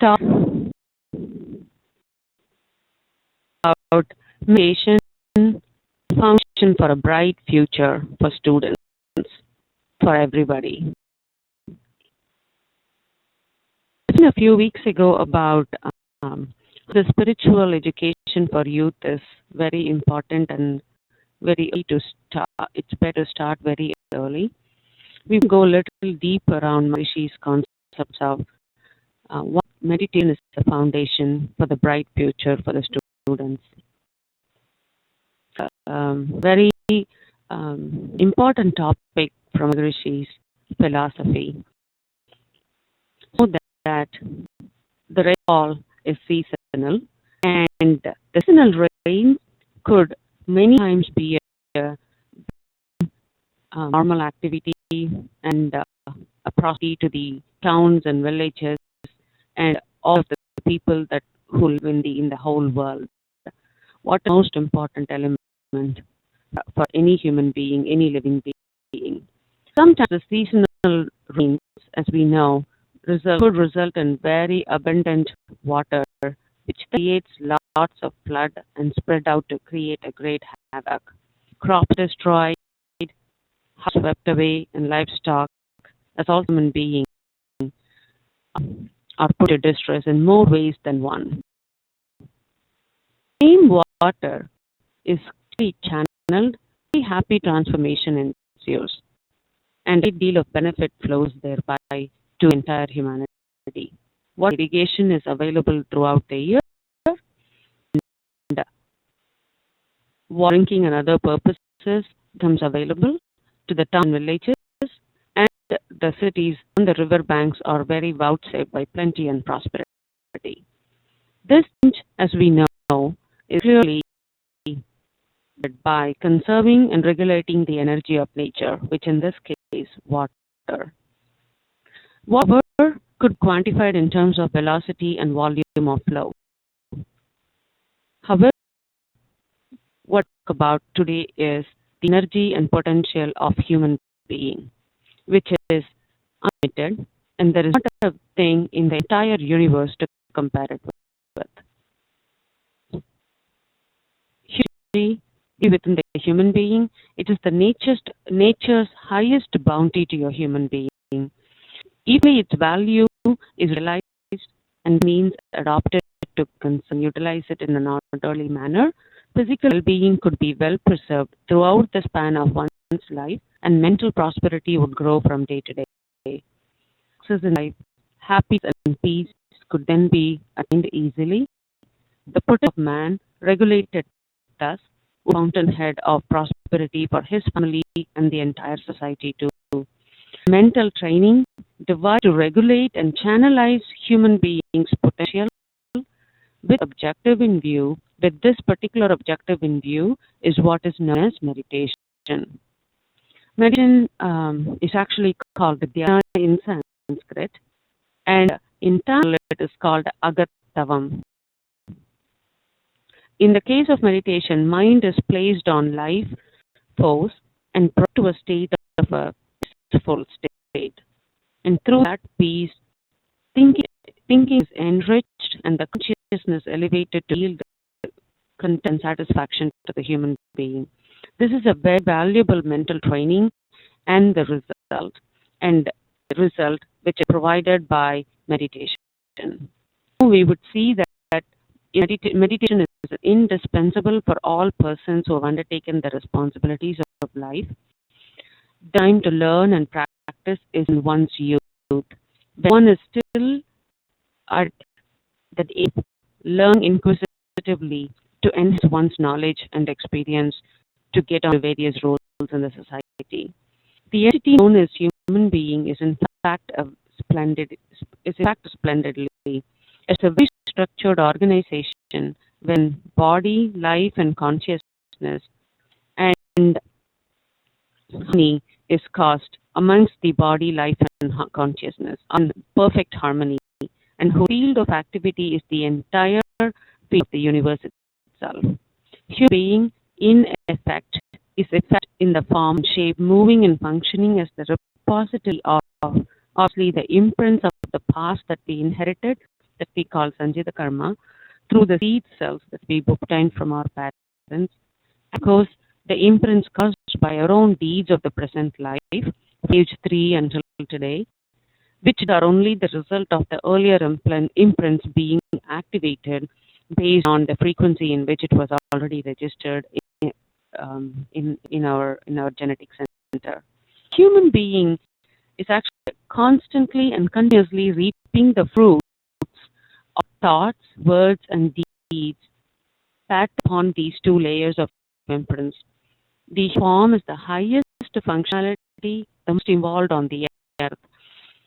Start about meditation function for a bright future for students, for everybody. A few weeks ago about the spiritual education for youth is very important and very early to start. It's better to start very early. We go a little deep around Mahari's concepts of what meditation is the foundation for the bright future for the students. Very important topic from Mahari's philosophy. So that the rainfall is seasonal, and the seasonal rain could many times be a normal activity and a prosperity to the towns and villages and all of the people that who live in the whole world. What is the most important element for any human being, any living being? Sometimes the seasonal rains, as we know, could result in very abundant water, which creates lots of flood and spread out to create a great havoc. Crops destroyed, house swept away, and livestock, as all human beings, are put to distress in more ways than one. Same water is channeled, very happy transformation ensues, and a great deal of benefit flows thereby to entire humanity. What irrigation is available throughout the year, and drinking and other purposes becomes available to the town villages, and the cities on the river banks are very vouchsafed by plenty and prosperity. This, as we know, is really by conserving and regulating the energy of nature, which in this case, water. Water could be quantified in terms of velocity and volume of flow. However, what we talk about today is the energy and potential of human being, which is unlimited, and there is not a thing in the entire universe to compare it with. Humanity within the human being, it is the nature's highest bounty to your human being. Even its value is realized and means adopted to utilize it in an orderly manner, physical well-being could be well preserved throughout the span of one's life, and mental prosperity would grow from day to day. Success in life, happiness and peace could then be attained easily. The potential of man regulated thus, fountainhead of prosperity for his family and the entire society too. Mental training devised to regulate and channelize human beings' potential with objective in view. With this particular objective in view is what is known as meditation. Meditation is actually called dhyana in Sanskrit, and in Tamil it is called agattavam. In the case of meditation, mind is placed on life force and brought to a state of a peaceful state. And through that peace, thinking is enriched and the consciousness elevated to yield content and satisfaction to the human being. This is a very valuable mental training and the result which is provided by meditation. We would see that meditation is indispensable for all persons who have undertaken the responsibilities of life. The time to learn and practice is in one's youth. When one is still at that age, learn inquisitively to enhance one's knowledge and experience to get on various roles in the society. The entity known as human being is in fact splendidly. It's a very structured organization when body, life, and consciousness and harmony is caused amongst the body, life, and consciousness on perfect harmony, and whose field of activity is the entire field of the universe itself. Human being, in effect, is in the form and shape, moving and functioning as the repository of obviously the imprints of the past that we inherited that we call Sanjita Karma through the seed cells that we obtained from our parents. Of course, the imprints caused by our own deeds of the present life, age 3 until today, which are only the result of the earlier imprints being activated based on the frequency in which it was already registered in our genetic center. Human being is actually constantly and continuously reaping the fruits of thoughts, words, and deeds packed upon these two layers of imprints. The form is the highest functionality, the most involved on the earth.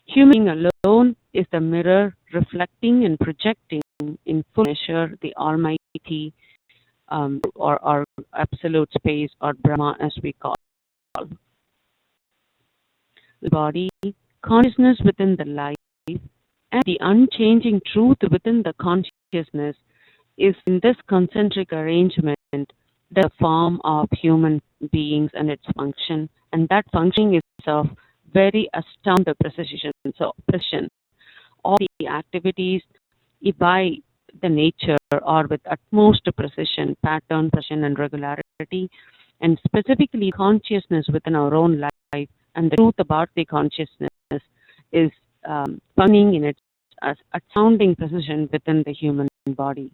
Human being alone is the mirror reflecting and projecting in full measure the Almighty or absolute space or Brahma as we call the body, consciousness within the life, and the unchanging truth within the consciousness is in this concentric arrangement the form of human beings and its function, and that function is of very astounding precision. So precision, all the activities by the nature are with utmost precision, pattern, precision, and regularity, and specifically consciousness within our own life and the truth about the consciousness is functioning in its astounding precision within the human body.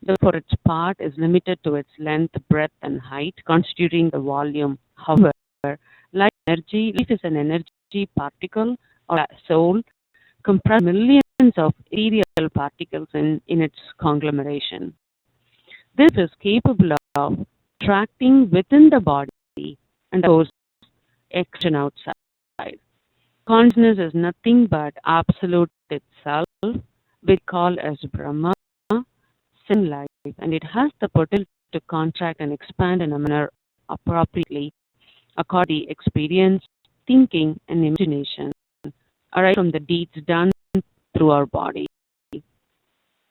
Therefore, its part is limited to its length, breadth, and height, constituting the volume. However, life is an energy particle or a soul comprised of millions of ethereal particles in its conglomeration. This is capable of attracting within the body and of course, action outside. Consciousness is nothing but absolute itself, which we call as Brahma, sin life, and it has the potential to contract and expand in a manner appropriately according to experience, thinking, and imagination, arise from the deeds done through our body.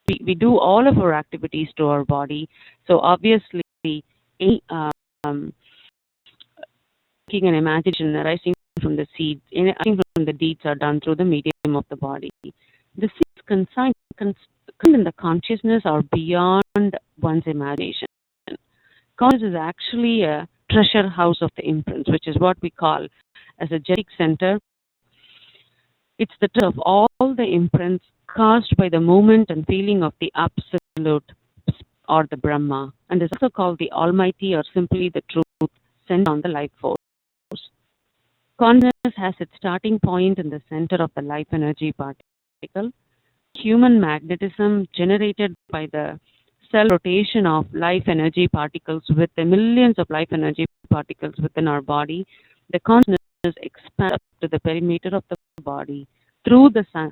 We do all of our activities to our body, so obviously, any thinking and imagination arising from the seeds, arising from the deeds are done through the medium of the body. The seeds consigned in the consciousness are beyond one's imagination. Consciousness is actually a treasure house of the imprints, which is what we call as a genetic center. It's the treasure of all the imprints caused by the movement and feeling of the absolute or the Brahma, and is also called the Almighty or simply the truth centered on the life force. Consciousness has its starting point in the center of the life energy particle. Human magnetism generated by the cell rotation of life energy particles with the millions of life energy particles within our body, the consciousness expands up to the perimeter of the body. Through the 5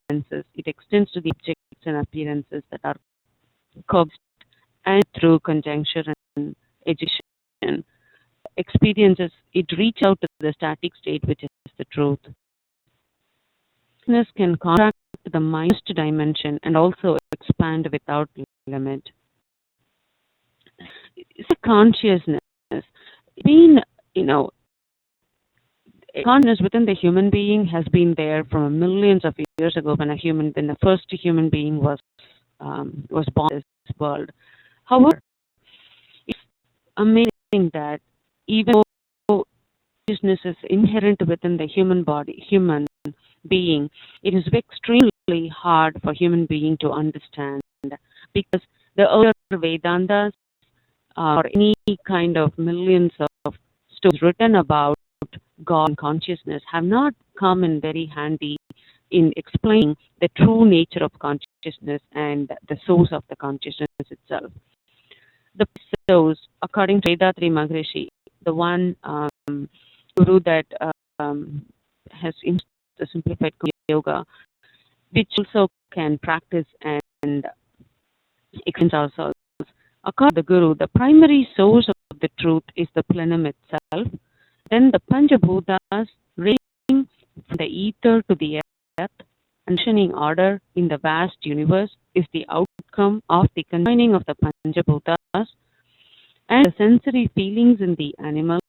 senses, it extends to the objects and appearances that are coexist, and through conjuncture and education experiences, it reach out to the static state, which is the truth. Consciousness can contract to the minus dimension and also expand without limit. It's a consciousness. Being, consciousness within the human being has been there from millions of years ago when the first human being was born in this world. However, it's amazing that even though consciousness is inherent within the human being, it is extremely hard for human being to understand, because the earlier Vedantas or any kind of millions of stories written about God and consciousness have not come in very handy in explaining the true nature of consciousness and the source of the consciousness itself. The source, according to Vedatri Maharishi, the one guru that has the simplified yoga, which also can practice and extend ourselves. According to the guru, the primary source of the truth is the plenum itself. Then the Panchabhutas, ranging from the ether to the earth, functioning order in the vast universe, is the outcome of the combining of the Panchabhutas and the sensory feelings in the animals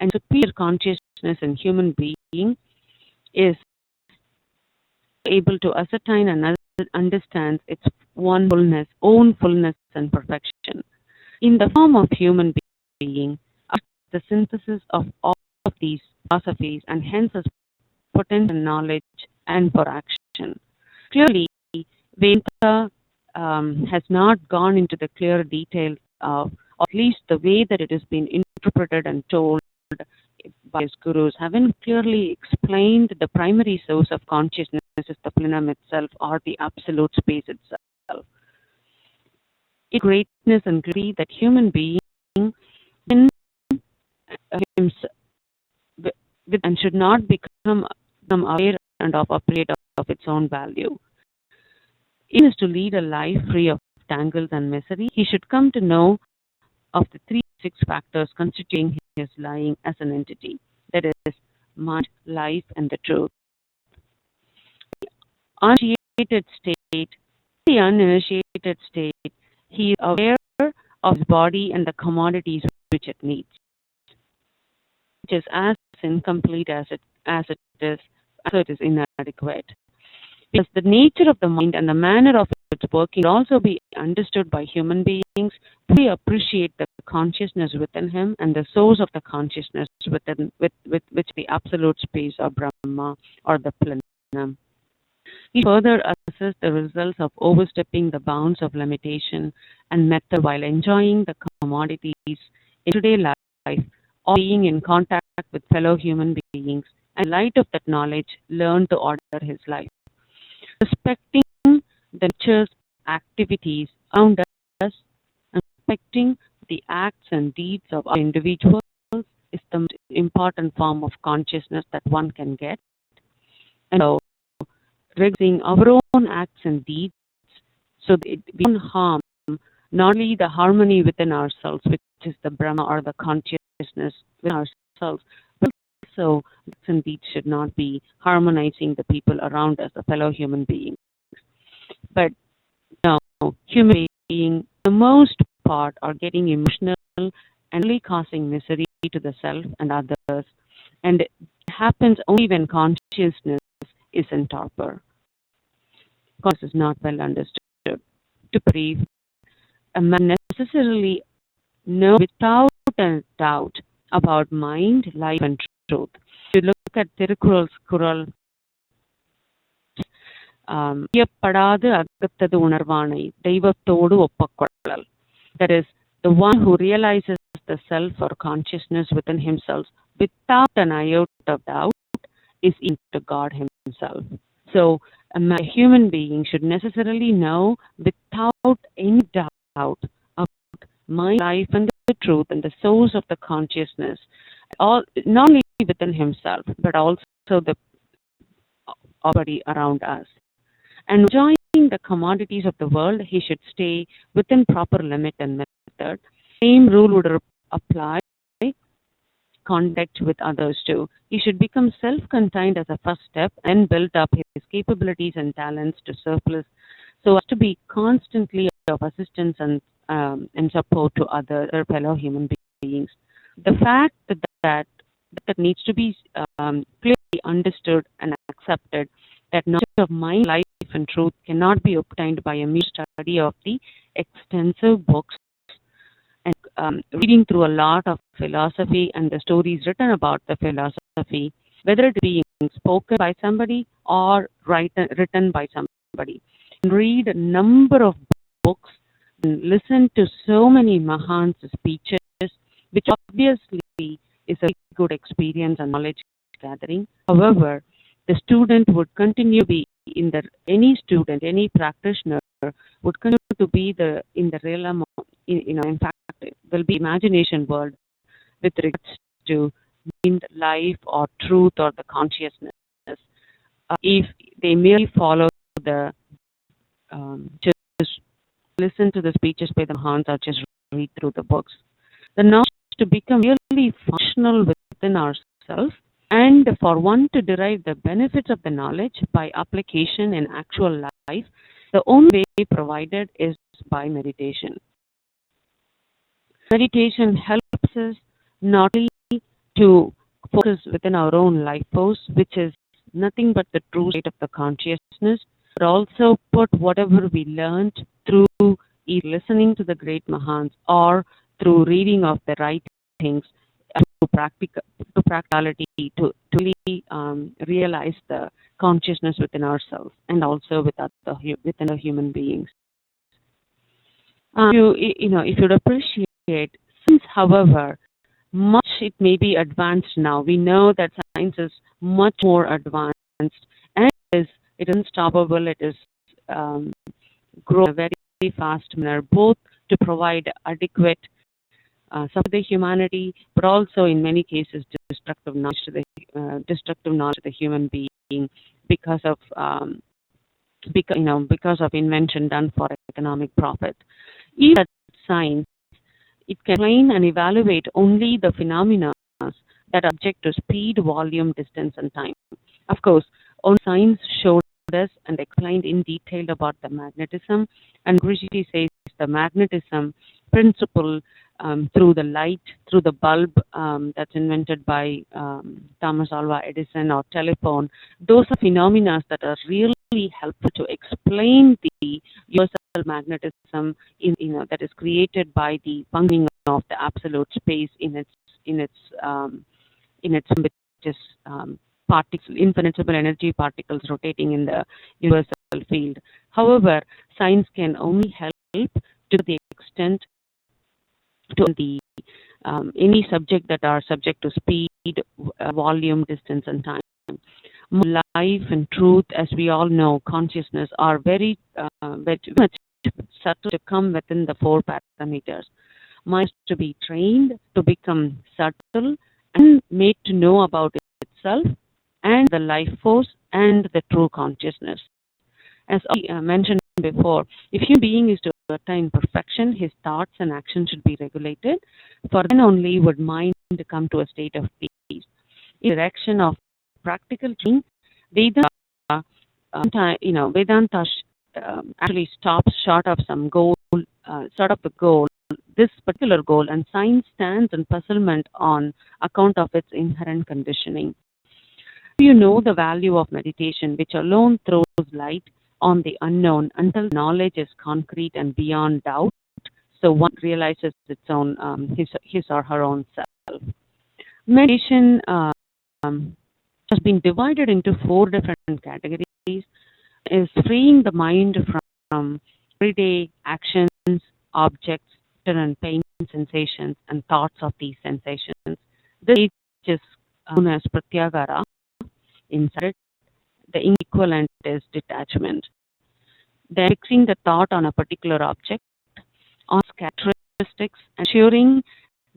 and superior consciousness in human being is able to ascertain and understands its own fullness and perfection. In the form of human being, the synthesis of all of these philosophies and hence its potential knowledge and for action. Clearly, Vedanta has not gone into the clear details of, or at least the way that it has been interpreted and told by his gurus, haven't clearly explained the primary source of consciousness is the plenum itself or the absolute space itself. Its greatness and glory that human being in himself and should not become aware and appropriate of its own value. It is to lead a life free of tangles and misery. He should come to know of the 6 factors constituting his lying as an entity, that is, mind, life, and the truth. The uninitiated state, he is aware of his body and the commodities which it needs, which is as incomplete as it is, so it is inadequate. Because the nature of the mind and the manner of its working will also be understood by human beings to appreciate the consciousness within him and the source of the consciousness within which the absolute space or Brahma or the plenum. He further assesses the results of overstepping the bounds of limitation and method while enjoying the commodities in everyday life or being in contact with fellow human beings, and in light of that knowledge, learn to order his life. Respecting the nature's activities around us and respecting the acts and deeds of our individuals is the most important form of consciousness that one can get. And so, regulating our own acts and deeds so that it won't harm not only the harmony within ourselves, which is the Brahma or the consciousness within ourselves, but also acts and deeds should not be harmonizing the people around us, the fellow human beings. But no, human beings, the most part, are getting emotional and really causing misery to the self and others. And it happens only when consciousness is in torpor. Consciousness is not well understood. To brief, a man necessarily knows without a doubt about mind, life, and truth. If you look at Tirukkural's Kural, ஐயப்படாது அகத்தது உணர்வானை தெய்வத்தோடு ஒப்பக்கொள்ளல். That is, the one who realizes the self or consciousness within himself without an iota of doubt is equal to God himself. So, a human being should necessarily know without any doubt about mind, life, and the truth and the source of the consciousness, all, not only within himself, but also the body around us. And enjoying the commodities of the world, he should stay within proper limit and method. Same rule would apply contact with others too. He should become self-contained as a first step and build up his capabilities and talents to surplus, so as to be constantly of assistance and support to other fellow human beings. The fact that needs to be clearly understood and accepted, that knowledge of mind, life, and truth cannot be obtained by a mere study of the extensive books and reading through a lot of philosophy and the stories written about the philosophy, whether it being spoken by somebody or written by somebody. Read a number of books and listen to so many Mahans' speeches, which obviously is a good experience and knowledge gathering. However, the student would continue to be any practitioner would continue to be in the realm of, in fact, will be imagination world with regards to mind, life, or truth, or the consciousness. If they merely follow just listen to the speeches by the Mahans or just read through the books, the knowledge to become really functional within ourselves, and for one to derive the benefits of the knowledge by application in actual life, the only way provided is by meditation. Meditation helps us not only to focus within our own life force, which is nothing but the true state of the consciousness, but also put whatever we learned through either listening to the great Mahans or through reading of the writings to practicality to really realize the consciousness within ourselves and also within the human beings. If you'd appreciate, since, however, much it may be advanced now, we know that science is much more advanced, and it is unstoppable. It is growing very fast manner, both to provide adequate support to the humanity, but also in many cases destructive knowledge to the human being because of because of invention done for economic profit. Even that science, it can explain and evaluate only the phenomena that are subject to speed, volume, distance, and time. Of course, only science showed us and explained in detail about the magnetism, and Guruji says the magnetism principle through the light, through the bulb that's invented by Thomas Alva Edison, or telephone. Those are phenomena that are really helpful to explain the universal magnetism that is created by the functioning of the absolute space in its which is infinitesimal energy particles rotating in the universal field. However, science can only help to the extent to the any subject that are subject to speed, volume, distance, and time. Life and truth, as we all know, consciousness are very much subtle to come within the four parameters. Mind to be trained to become subtle and made to know about itself and the life force and the true consciousness. As I mentioned before, if human being is to attain perfection, his thoughts and actions should be regulated. For then only would mind come to a state of peace. In the direction of practical training, Vedanta, Vedanta actually stops short of some goal, this particular goal, and science stands in puzzlement on account of its inherent conditioning. You know the value of meditation, which alone throws light on the unknown until knowledge is concrete and beyond doubt, so one realizes its own his or her own self. Meditation has been divided into four different categories. Is freeing the mind from everyday actions, objects, and pain sensations, and thoughts of these sensations. This is known as pratyagara. Inside, the equivalent is detachment. Then fixing the thought on a particular object, on characteristics, ensuring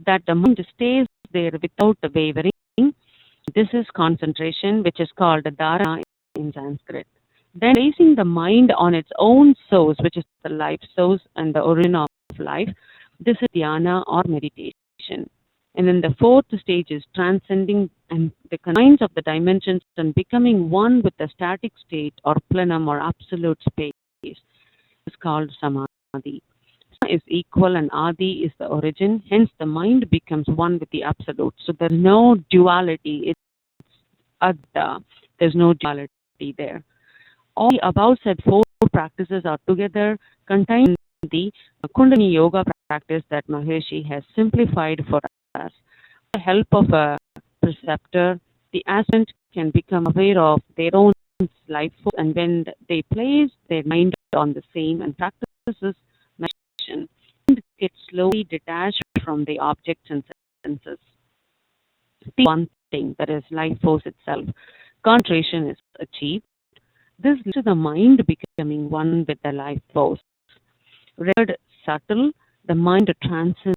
that the mind stays there without wavering. This is concentration, which is called dharana in Sanskrit. Then placing the mind on its own source, which is the life source and the origin of life. This is dhyana or meditation. And then the fourth stage is transcending and the confines of the dimensions and becoming one with the static state or plenum or absolute space. It's called samadhi. Sama is equal and adi is the origin. Hence, the mind becomes one with the absolute. So there's no duality. It's adda. There's no duality there. All the above said four practices are together contained in the Kundalini Yoga practice that Maharishi has simplified for us. With the help of a preceptor, the aspirant can become aware of their own life force, and when they place their mind on the same and practices meditation, it gets slowly detached from the objects and senses. The one thing, that is life force itself, concentration is achieved. This leads to the mind becoming one with the life force. Rendered subtle, the mind transcends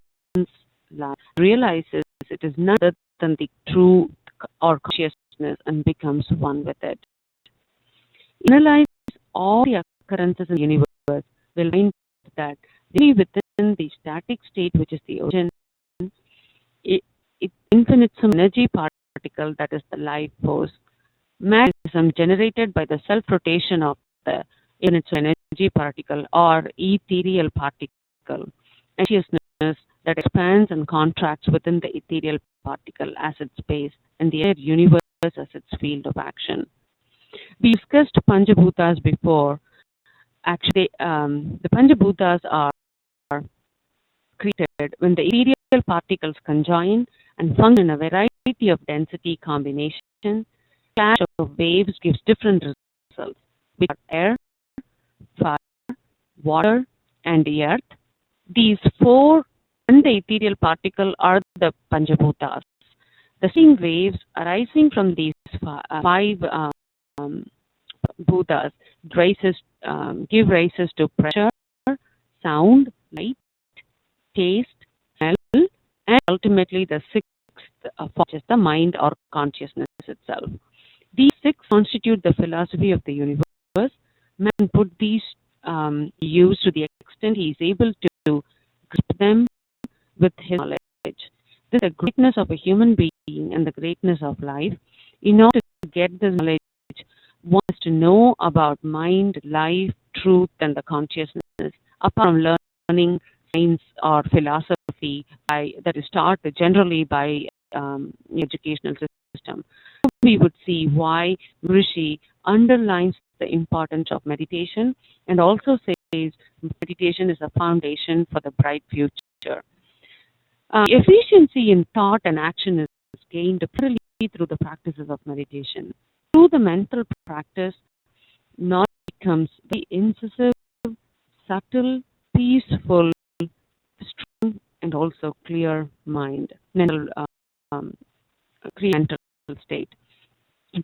life, realizes it is none other than the true or consciousness and becomes one with it. Analyze all the occurrences in the universe, will find that really within the static state, which is the origin, it's infinitesimal energy particle, that is the life force. Magnetism generated by the self-rotation of the infinitesimal energy particle or ethereal particle. Consciousness that expands and contracts within the ethereal particle as its space, and the entire universe as its field of action. We discussed Panchabhutas before. Actually, the Panchabhutas are created when the ethereal particles conjoin and function in a variety of density combinations. Clash of waves gives different results, which are air, fire, water, and the earth. These four and the ethereal particle are the Panchabhutas. The swing waves arising from these five bhutas give rises to pressure, sound, light, taste, smell, and ultimately the sixth form is the mind or consciousness itself. These six constitute the philosophy of the universe. Man put these use to the extent he is able to grasp them with his knowledge. This is the greatness of a human being and the greatness of life. In order to get this knowledge, one has to know about mind, life, truth, and the consciousness. Apart from learning science or philosophy that is taught generally by the educational system, we would see why Rishi underlines the importance of meditation and also says meditation is a foundation for the bright future. Efficiency in thought and action is gained primarily through the practices of meditation. Through the mental practice, knowledge becomes very incisive, subtle, peaceful, strong, and also clear mind, clear mental state.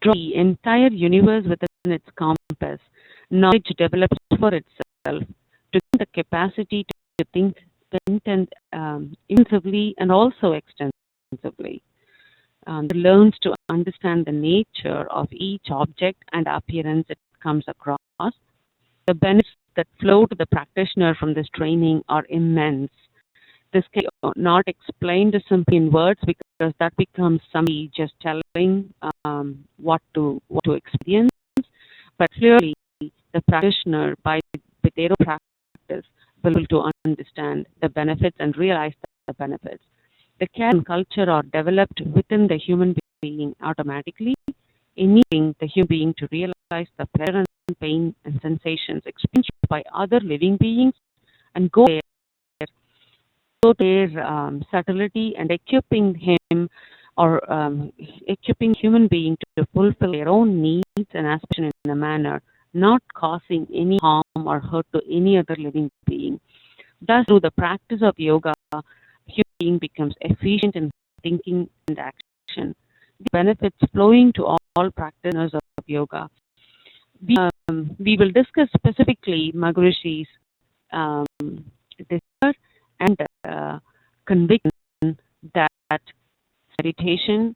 Draw the entire universe within its compass. Knowledge develops for itself to gain the capacity to think intensively and also extensively. It learns to understand the nature of each object and appearance it comes across. The benefits that flow to the practitioner from this training are immense. This can not explained simply in words because that becomes somebody just telling what to experience. But clearly, the practitioner, with their own practice, will be able to understand the benefits and realize the benefits. The care and culture are developed within the human being automatically, enabling the human being to realize the pleasure and pain and sensations experienced by other living beings and go their subtlety and equipping him or equipping human being to fulfill their own needs and aspirations in a manner not causing any harm or hurt to any other living being. Thus, through the practice of yoga, human being becomes efficient in thinking and action. The benefits flowing to all practitioners of yoga. We will discuss specifically Maharishi's desire and conviction that meditation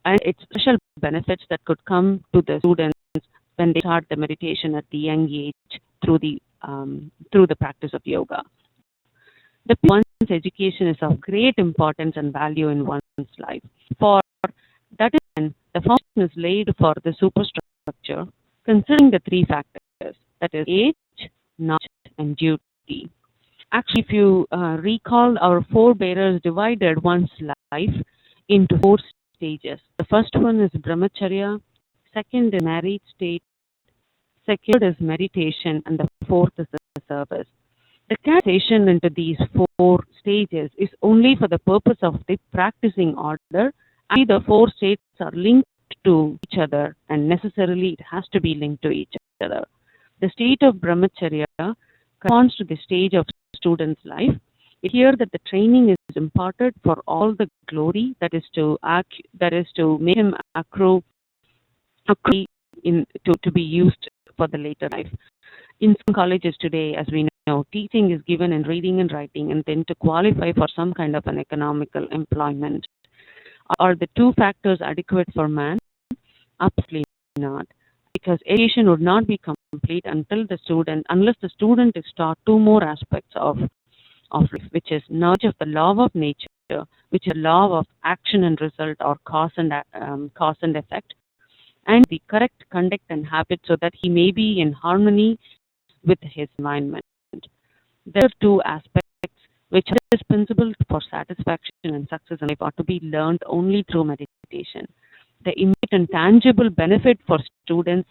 and its special benefits that could come to the students when they start the meditation at the young age through the practice of yoga. The one's education is of great importance and value in one's life. For that is when the foundation is laid for the superstructure, considering the three factors, that is age, knowledge, and duty. Actually, if you recall, our forebearers divided one's life into four stages. The first one is brahmacharya, second is married state, third is meditation, and the fourth is the service. The categorization into these four stages is only for the purpose of the practicing order. And the four states are linked to each other, and necessarily it has to be linked to each other. The state of brahmacharya corresponds to the stage of student's life. It's here that the training is imparted for all the glory that is to make him accrue to be used for the later life. In some colleges today, as we know, teaching is given in reading and writing, and then to qualify for some kind of an economical employment. Are the two factors adequate for man? Absolutely not, because education would not be complete unless the student is taught two more aspects of life, which is knowledge of the law of nature, which is law of action and result, or cause and effect, and the correct conduct and habit, so that he may be in harmony with his environment. There are two aspects which are indispensable for satisfaction and success in life, are to be learned only through meditation. the immediate and tangible benefit for students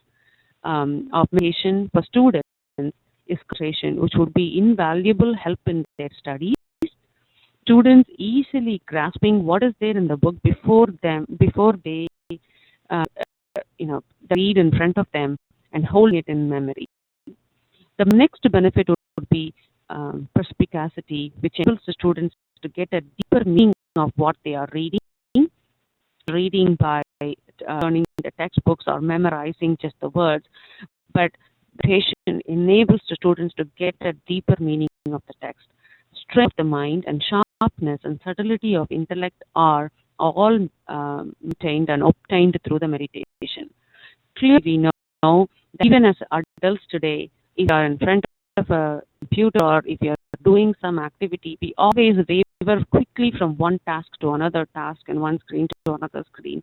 of meditation for students is concentration, which would be invaluable help in their studies. Students easily grasping what is there in the book before they uh, read in front of them and hold it in memory. The next benefit would be perspicacity, which enables the students to get a deeper meaning of what they are reading by turning the textbooks or memorizing just the words, but meditation enables the students to get a deeper meaning of the text. Strength of the mind and sharpness and subtlety of intellect are all maintained and obtained through the meditation. Clearly, we know that even as adults today, if you are in front of a computer or if you are doing some activity, we always waver quickly from one task to another task and one screen to another screen.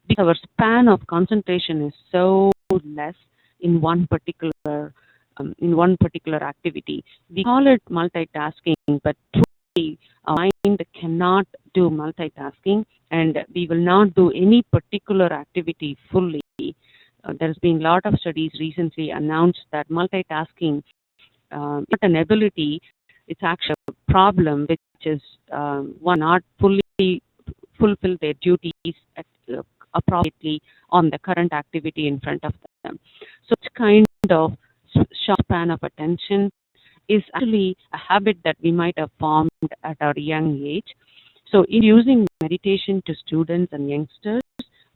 Because our span of concentration is so less in one particular activity. We call it multitasking, but truly our mind cannot do multitasking, and we will not do any particular activity fully. There's been a lot of studies recently announced that multitasking is not an ability, it's actually a problem, which is one not fully fulfill their duties appropriately on the current activity in front of them. So it's kind of short span of attention is actually a habit that we might have formed at our young age. So using meditation to students and youngsters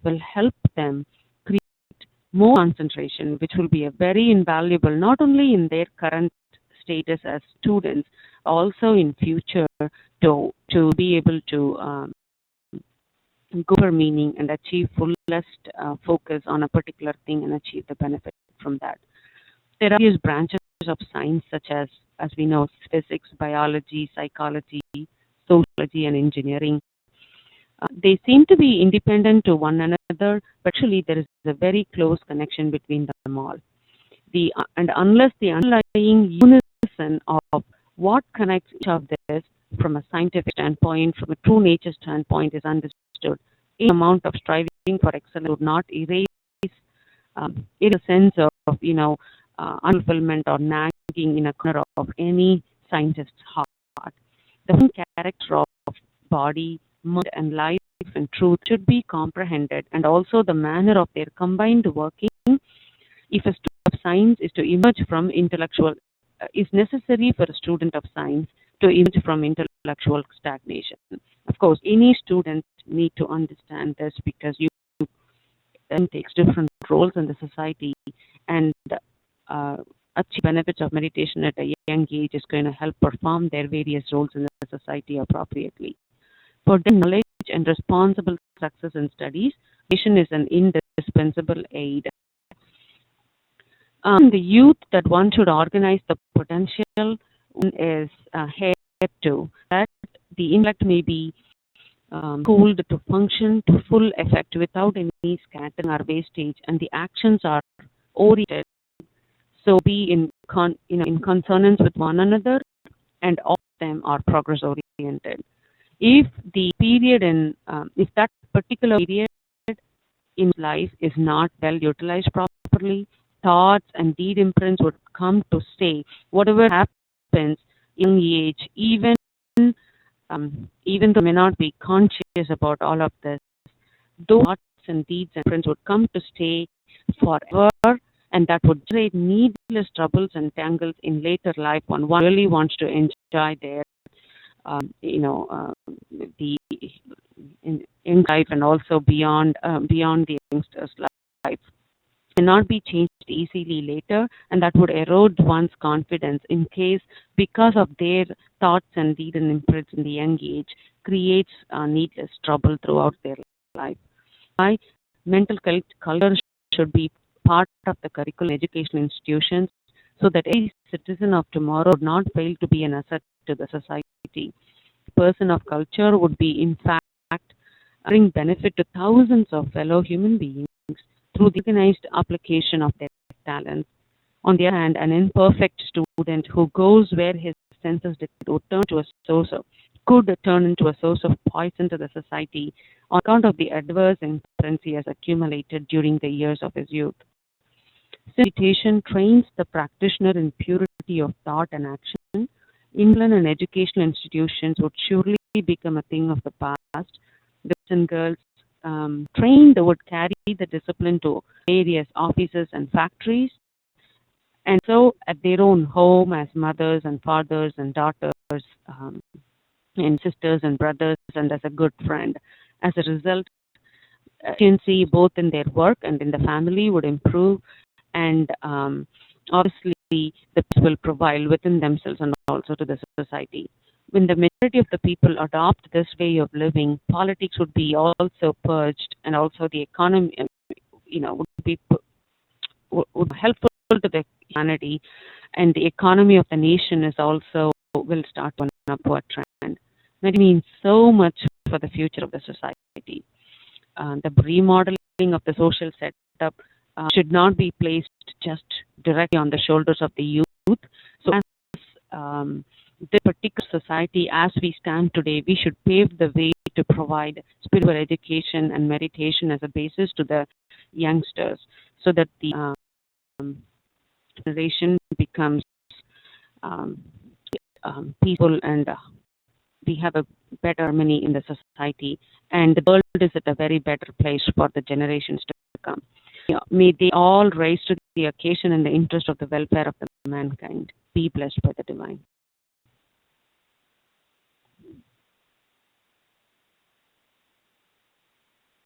will help them create more concentration, which will be a very invaluable not only in their current status as students, also in future to be able to go for meaning and achieve fullest focus on a particular thing and achieve the benefit from that. There are various branches of science such as we know, physics, biology, psychology, sociology, and engineering. They seem to be independent to one another, but actually there is a very close connection between them all. And unless the underlying unison of what connects each of this from a scientific standpoint, from a true nature standpoint is understood, any amount of striving for excellence would not erase in a sense of unfulfillment or nagging in a corner of any scientist's heart. The full character of body, mind, and life and truth should be comprehended, and also the manner of their combined working. If a student of science is to emerge from intellectual, is necessary for a student of science to emerge from intellectual stagnation. Of course, any student need to understand this because you takes different roles in the society, and achieve benefits of meditation at a young age is going to help perform their various roles in the society appropriately. For the knowledge and responsible success in studies, meditation is an indispensable aid. The youth that one should organize the potential is here to that the intellect may be schooled to function to full effect without any scattering or wastage, and the actions are oriented, so be in consonance with one another, and all of them are progress oriented. If that particular period in life is not well utilized properly, thoughts and deed imprints would come to stay. Whatever happens in young age, even though may not be conscious about all of this, those thoughts and deeds and imprints would come to stay forever, and that would generate needless troubles and tangles in later life when one really wants to enjoy their the in life and also beyond the youngster's life. Cannot be changed easily later, and that would erode one's confidence in case, because of their thoughts and deeds and imprints in the young age, creates needless trouble throughout their life. Why mental culture should be part of the curriculum education institutions, so that every citizen of tomorrow would not fail to be an asset to the society. A person of culture would be, in fact, bring benefit to thousands of fellow human beings through the organized application of their talents. On the other hand, an imperfect student who goes where his senses dictate would turn to a source of could turn into a source of poison to the society on account of the adverse influence he has accumulated during the years of his youth. Since meditation trains the practitioner in purity of thought and action, England and educational institutions would surely become a thing of the past. The boys and girls trained would carry the discipline to various offices and factories, and so at their own home as mothers and fathers and daughters, um, and sisters and brothers, and as a good friend. As a result, efficiency both in their work and in the family would improve, and obviously the people will prevail within themselves and also to the society. When the majority of the people adopt this way of living, politics would be also purged, and also the economy, would be would be helpful to the humanity, and the economy of the nation is also will start on an upward trend. That means so much for the future of the society. The remodeling of the social setup should not be placed just directly on the shoulders of the youth. So, as this particular society, as we stand today, we should pave the way to provide spiritual education and meditation as a basis to the youngsters, so that the generation becomes um, peaceful, and we have a better harmony in the society, and the world is at a very better place for the generations to come. Yeah, may they all rise to the occasion in the interest of the welfare of the mankind. Be blessed by the divine.